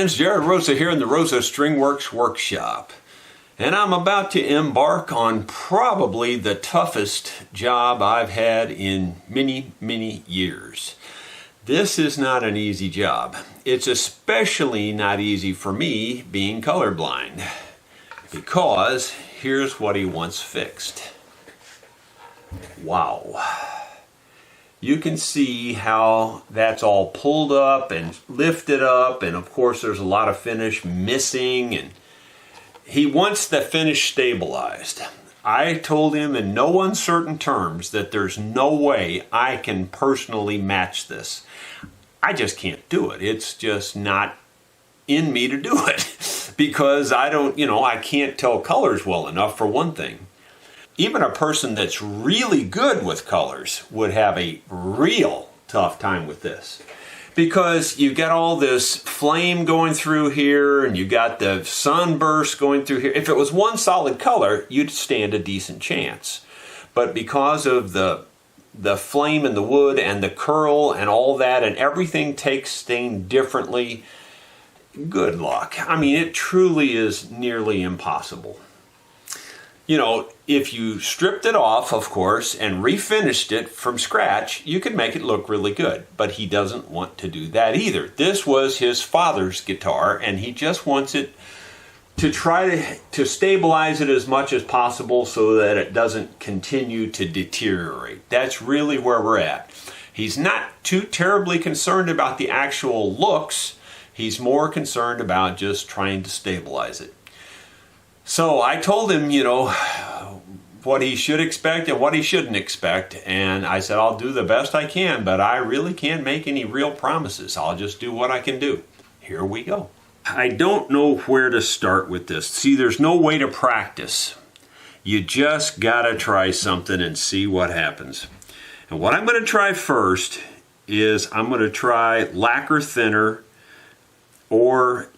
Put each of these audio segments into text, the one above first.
friends, Jared Rosa here in the Rosa Stringworks workshop. And I'm about to embark on probably the toughest job I've had in many, many years. This is not an easy job. It's especially not easy for me being colorblind. Because here's what he wants fixed. Wow. You can see how that's all pulled up and lifted up, and of course there's a lot of finish missing, and he wants the finish stabilized. I told him in no uncertain terms that there's no way I can personally match this. I just can't do it. It's just not in me to do it because I can't tell colors well enough, for one thing. Even a person that's really good with colors would have a real tough time with this, because you got all this flame going through here and you got the sunburst going through here. If it was one solid color, you'd stand a decent chance. But because of the flame in the wood and the curl and all that, and everything takes stain differently, good luck. I mean, it truly is nearly impossible. You know, if you stripped it off, of course, and refinished it from scratch, you could make it look really good. But he doesn't want to do that either. This was his father's guitar, and he just wants it to try to stabilize it as much as possible so that it doesn't continue to deteriorate. That's really where we're at. He's not too terribly concerned about the actual looks. He's more concerned about just trying to stabilize it. So I told him, what he should expect and what he shouldn't expect. And I said, I'll do the best I can, but I really can't make any real promises. I'll just do what I can do. Here we go. I don't know where to start with this. See, there's no way to practice. You just gotta try something and see what happens. And what I'm gonna try first is I'm gonna try lacquer thinner or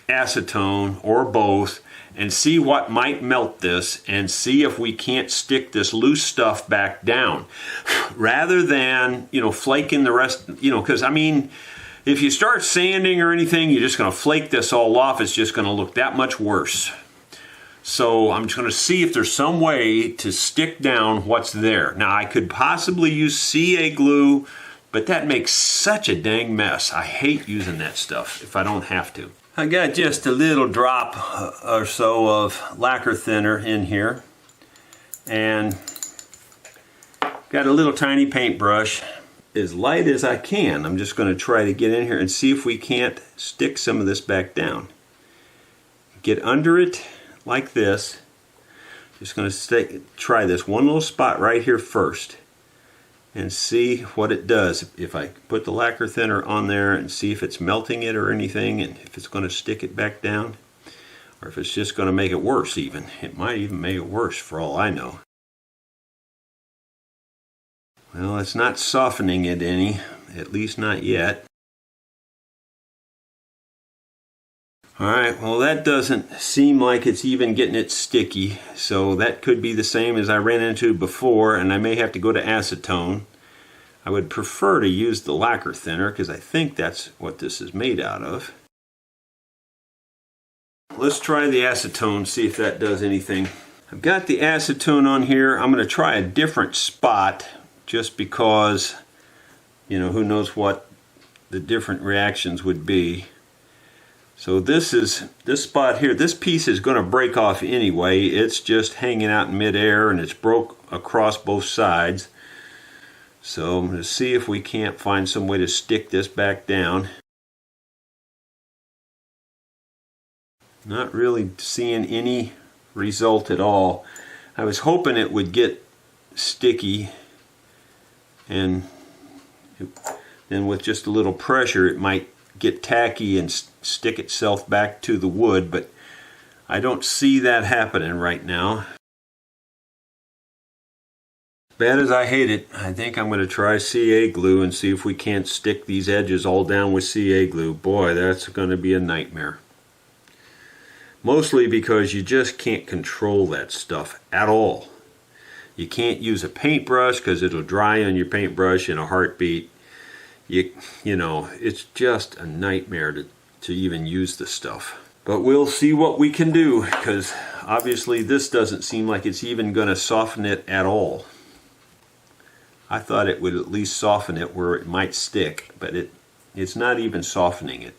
acetone or both, and see what might melt this, and see if we can't stick this loose stuff back down rather than flaking the rest, because I mean, if you start sanding or anything, you're just going to flake this all off. It's just going to look that much worse. So I'm just going to see if there's some way to stick down what's there. Now I could possibly use CA glue, but that makes such a dang mess. I hate using that stuff if I don't have to. I got just a little drop or so of lacquer thinner in here, and got a little tiny paintbrush, as light as I can. I'm just going to try to get in here and see if we can't stick some of this back down. Get under it like this. Just going to try this one little spot right here first and see what it does. If I put the lacquer thinner on there and see if it's melting it or anything, and if it's going to stick it back down, or if it's just going to make it worse even. It might even make it worse for all I know. Well, it's not softening it any, at least not yet. Alright, well that doesn't seem like it's even getting it sticky, so that could be the same as I ran into before, and I may have to go to acetone. I would prefer to use the lacquer thinner because I think that's what this is made out of. Let's try the acetone, see if that does anything. I've got the acetone on here. I'm going to try a different spot just because, who knows what the different reactions would be. So this spot here, this piece is going to break off anyway. It's just hanging out in midair and it's broke across both sides. So I'm going to see if we can't find some way to stick this back down. Not really seeing any result at all. I was hoping it would get sticky, and then with just a little pressure it might get tacky and stick itself back to the wood, but I don't see that happening right now. Bad as I hate it, I think I'm going to try CA glue and see if we can't stick these edges all down with CA glue. Boy, that's going to be a nightmare. Mostly because you just can't control that stuff at all. You can't use a paintbrush because it'll dry on your paintbrush in a heartbeat. You know, it's just a nightmare to to even use the stuff. But we'll see what we can do, because obviously this doesn't seem like it's even going to soften it at all. I thought it would at least soften it where it might stick, but it's not even softening it.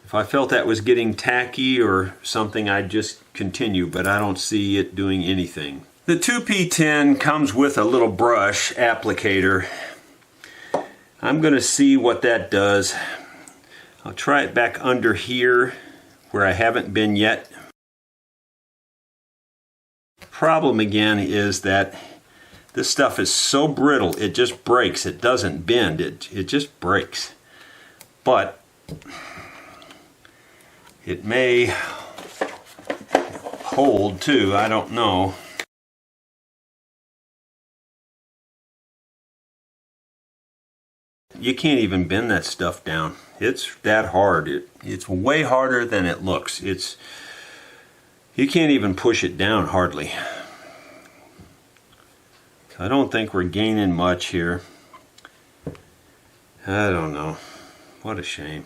If I felt that was getting tacky or something, I'd just continue, but I don't see it doing anything. The 2P10 comes with a little brush applicator. I'm going to see what that does. I'll try it back under here where I haven't been yet. Problem again is that this stuff is so brittle, it just breaks. It doesn't bend, it just breaks. But it may hold too, I don't know. You can't even bend that stuff down. It's that hard. It's way harder than it looks. You can't even push it down hardly. I don't think we're gaining much here. I don't know. What a shame.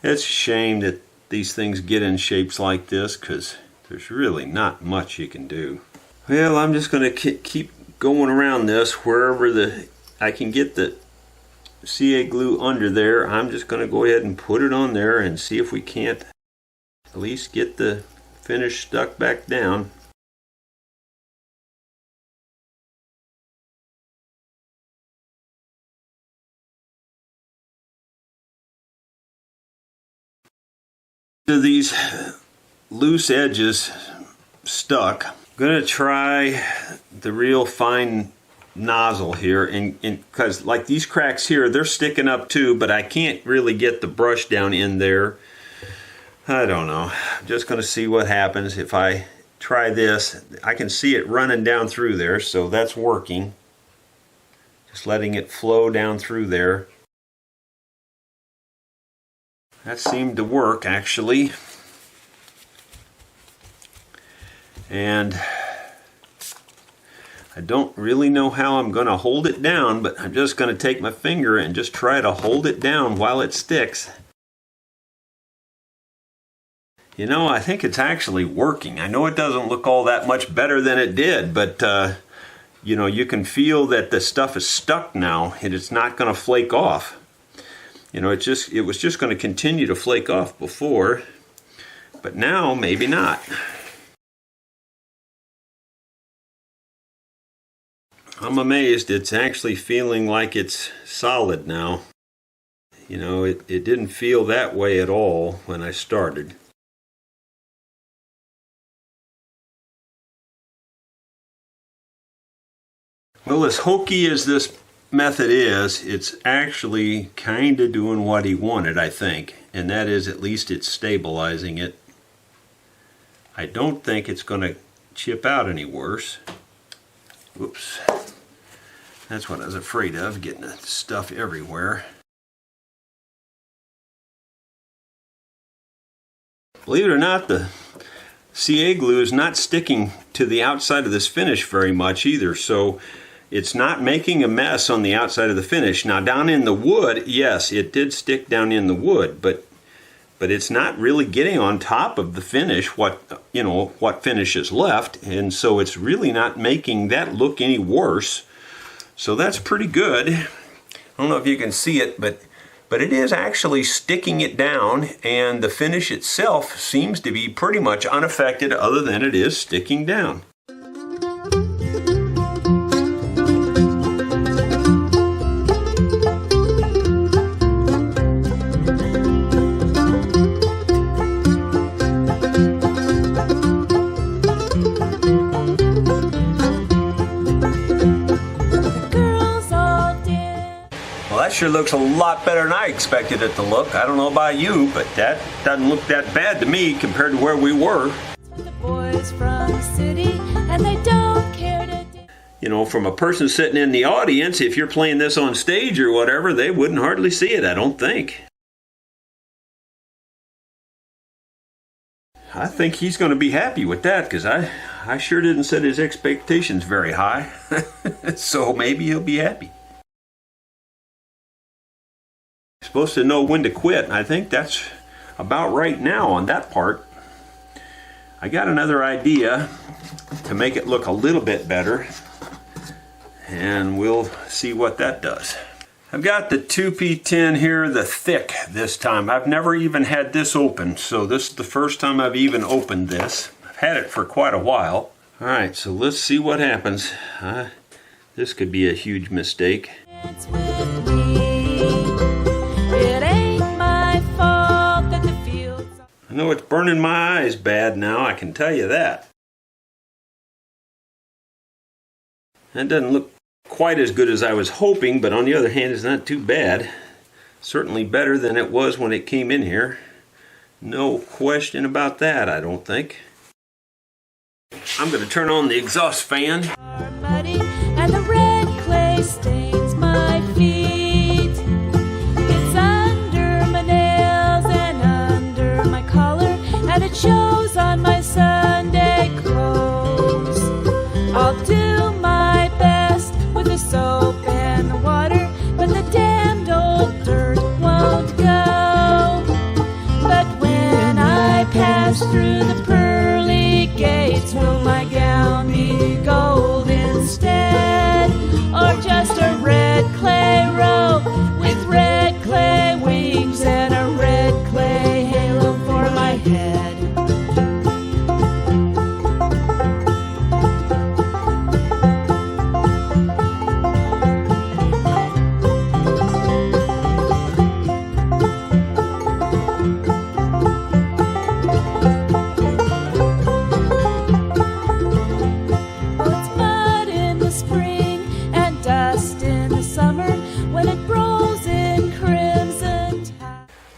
It's a shame that these things get in shapes like this, because there's really not much you can do. Well, I'm just going to keep going around this wherever I can get the CA glue under there. I'm just going to go ahead and put it on there and see if we can't at least get the finish stuck back down. These loose edges stuck. I'm going to try the real fine nozzle here, and because like these cracks here, they're sticking up too, but I can't really get the brush down in there. I don't know. I'm just going to see what happens if I try this. I can see it running down through there, so that's working. Just letting it flow down through there. That seemed to work actually. And I don't really know how I'm going to hold it down, but I'm just going to take my finger and just try to hold it down while it sticks. You know, I think it's actually working. I know it doesn't look all that much better than it did, but you know, you can feel that the stuff is stuck now and it's not going to flake off. You know, it was just going to continue to flake off before, but now maybe not. I'm amazed it's actually feeling like it's solid now. You know, it didn't feel that way at all when I started. Well, as hokey as this method is, it's actually kind of doing what he wanted, I think. And that is, at least it's stabilizing it. I don't think it's going to chip out any worse. Whoops. That's what I was afraid of, getting the stuff everywhere. Believe it or not, the CA glue is not sticking to the outside of this finish very much either, so it's not making a mess on the outside of the finish. Now down in the wood, yes, it did stick down in the wood, but it's not really getting on top of the finish, what finish is left, and so it's really not making that look any worse. So that's pretty good. I don't know if you can see it, but it is actually sticking it down, and the finish itself seems to be pretty much unaffected, other than it is sticking down. Sure looks a lot better than I expected it to look. I don't know about you, but that doesn't look that bad to me compared to where we were. The boys from the city, and they don't care to... You know, from a person sitting in the audience, if you're playing this on stage or whatever, they wouldn't hardly see it, I don't think. I think he's going to be happy with that, because I sure didn't set his expectations very high. So maybe he'll be happy. supposed to know when to quit. I think that's about right now on that part. I got another idea to make it look a little bit better, and we'll see what that does. I've got the 2P10 here, the thick this time. I've never even had this open, so this is the first time I've even opened this. I've had it for quite a while. Alright, so let's see what happens. This could be a huge mistake. It's with me. It ain't my fault that the fields are... I know it's burning my eyes bad now, I can tell you that. That doesn't look quite as good as I was hoping, but on the other hand, it's not too bad. Certainly better than it was when it came in here. No question about that, I don't think. I'm going to turn on the exhaust fan. are muddy, and the red clay stains my feet. It's under my nails and under my collar, and it shows on my Sunday clothes. I'll do my best with the soap and the water, but the damned old dirt won't go. But when I pass through the pearly gates, will my gown be gold instead, or just a red clay robe with red clay wings and a red clay halo for my head?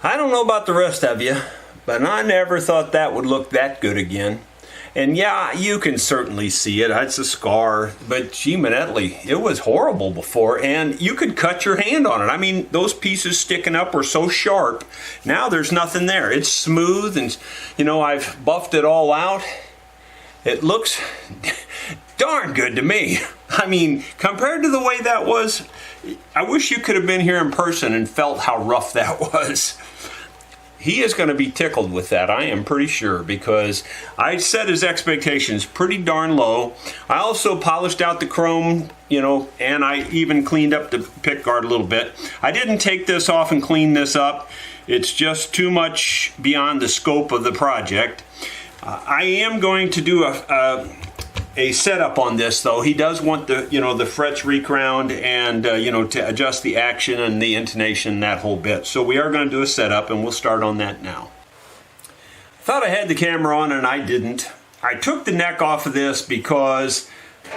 I don't know about the rest of you, but I never thought that would look that good again. And yeah, you can certainly see it. It's a scar, but gee, Manetly, it was horrible before, and you could cut your hand on it. I mean, those pieces sticking up were so sharp. Now there's nothing there. It's smooth, and you know, I've buffed it all out. It looks darn good to me. I mean, compared to the way that was, I wish you could have been here in person and felt how rough that was. He is going to be tickled with that, I am pretty sure, because I set his expectations pretty darn low. I also polished out the chrome, you know, and I even cleaned up the pick guard a little bit. I didn't take this off and clean this up. It's just too much beyond the scope of the project. I am going to do a setup on this, though. He does want the, you know, the frets recrowned and you know, to adjust the action and the intonation, that whole bit. So we are going to do a setup, and we'll start on that now. Thought I had the camera on, and I didn't. I took the neck off of this because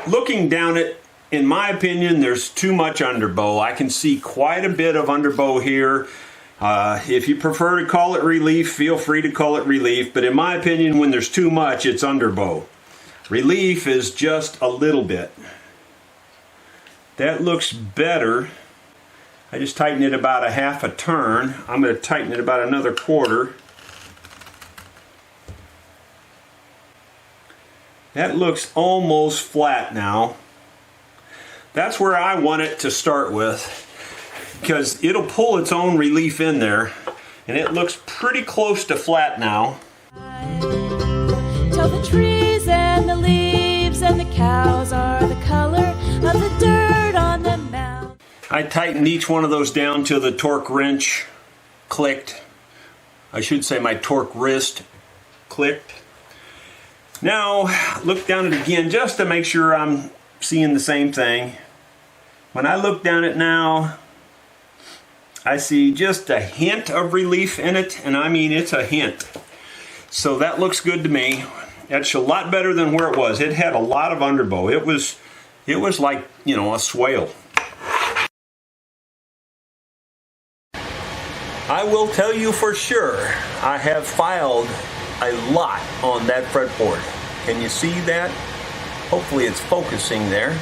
looking down it, in my opinion, there's too much underbow. I can see quite a bit of underbow here. If you prefer to call it relief, feel free to call it relief, but in my opinion, when there's too much, it's underbow. Relief is just a little bit. That looks better. I just tightened it about a half a turn. I'm going to tighten it about another quarter. That looks almost flat now. That's where I want it to start with, because it'll pull its own relief in there, and it looks pretty close to flat now. Till the trees and the leaves and the cows are the color of the dirt on the mound. I tightened each one of those down till the torque wrench clicked. I should say my torque wrist clicked. Now, look down it again just to make sure I'm seeing the same thing. When I look down it now, I see just a hint of relief in it, and I mean it's a hint. So that looks good to me. That's a lot better than where it was. It had a lot of underbow. It was like, you know, a swale. I will tell you for sure, I have filed a lot on that fretboard. Can you see that? Hopefully it's focusing there.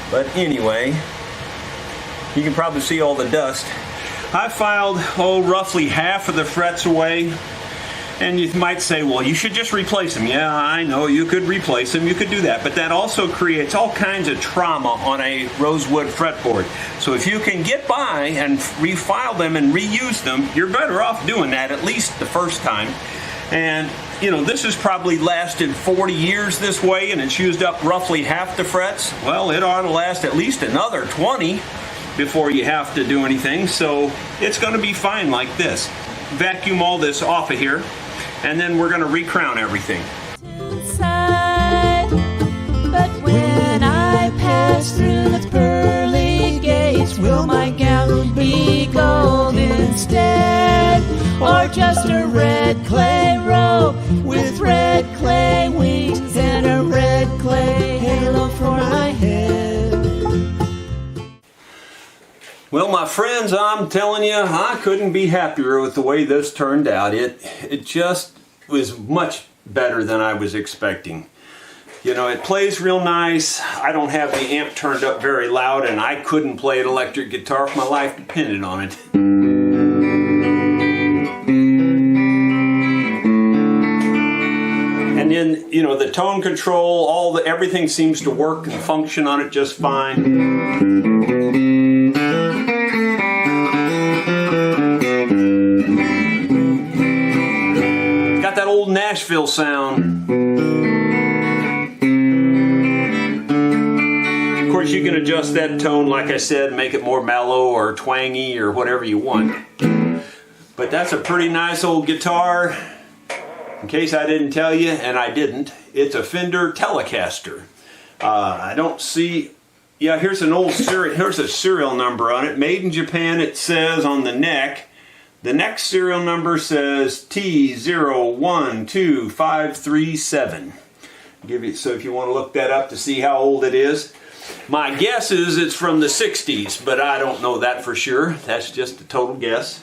But anyway, you can probably see all the dust. I filed, roughly half of the frets away. And you might say, well, you should just replace them. Yeah, I know, you could replace them, you could do that, but that also creates all kinds of trauma on a rosewood fretboard. So if you can get by and refile them and reuse them, you're better off doing that at least the first time. And you know, this has probably lasted 40 years this way, and it's used up roughly half the frets. Well, it ought to last at least another 20 before you have to do anything, so it's going to be fine like this. Vacuum all this off of here, and then we're going to recrown everything. Inside, but when I pass through the pearly gates, will my gown be gold instead, or just a red clay robe with red clay wings and a red clay halo for my head? Well, my friends, I'm telling you, I couldn't be happier with the way this turned out. It just was much better than I was expecting. You know, it plays real nice. I don't have the amp turned up very loud, and I couldn't play an electric guitar if my life depended on it. And then, you know, the tone control, everything seems to work and function on it just fine. Old Nashville sound. Of course, you can adjust that tone, like I said, make it more mellow or twangy or whatever you want. But that's a pretty nice old guitar. In case I didn't tell you, and I didn't, it's a Fender Telecaster. I don't see. Yeah, here's an old here's a serial number on it. Made in Japan, it says on the neck. The next serial number says T012537. So if you want to look that up to see how old it is. My guess is it's from the 60s, but I don't know that for sure. That's just a total guess.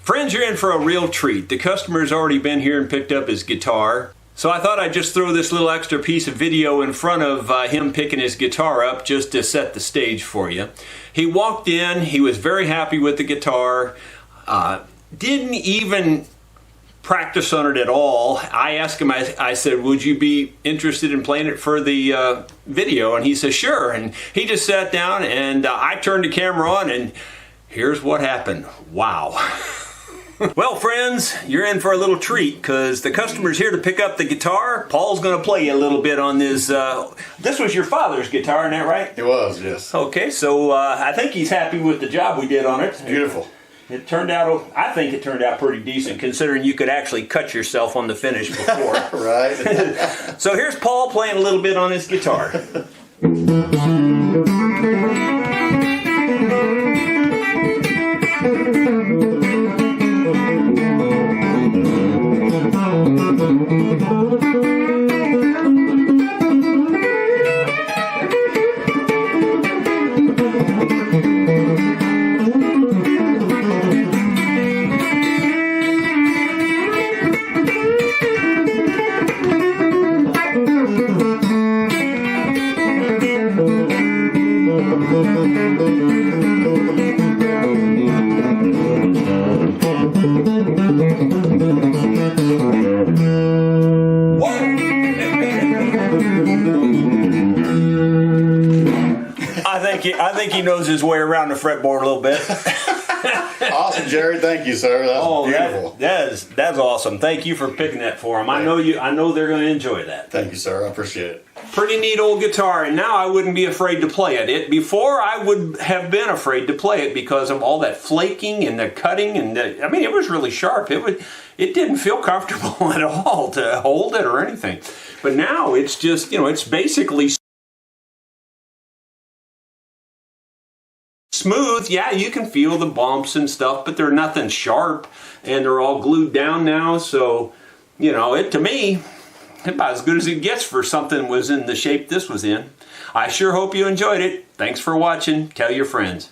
Friends, you're in for a real treat. The customer's already been here and picked up his guitar. So I thought I'd just throw this little extra piece of video in front of him picking his guitar up just to set the stage for you. He walked in, he was very happy with the guitar, didn't even practice on it at all. I asked him, I said, would you be interested in playing it for the video? And he said, sure. And he just sat down, and I turned the camera on, and here's what happened. Wow. Well, friends, you're in for a little treat because the customer's here to pick up the guitar. Paul's going to play you a little bit on this. This was your father's guitar, isn't that right? It was, yes. Okay, so I think he's happy with the job we did on it. It's beautiful. It turned out, I think it turned out pretty decent considering you could actually cut yourself on the finish before. Right. So here's Paul playing a little bit on his guitar. I think he knows his way around the fretboard a little bit. Awesome, Jerry. Thank you, sir. That's beautiful. That's awesome. Thank you for picking that for him. I know they're going to enjoy that. Thank you, sir. I appreciate it. Pretty neat old guitar, and now I wouldn't be afraid to play it. Before I would have been afraid to play it because of all that flaking and the cutting, and I mean, it was really sharp. It didn't feel comfortable at all to hold it or anything. But now it's just, it's basically smooth. Yeah, you can feel the bumps and stuff, but they're nothing sharp, and they're all glued down now. So, to me, about as good as it gets for something was in the shape this was in. I sure hope you enjoyed it. Thanks for watching. Tell your friends.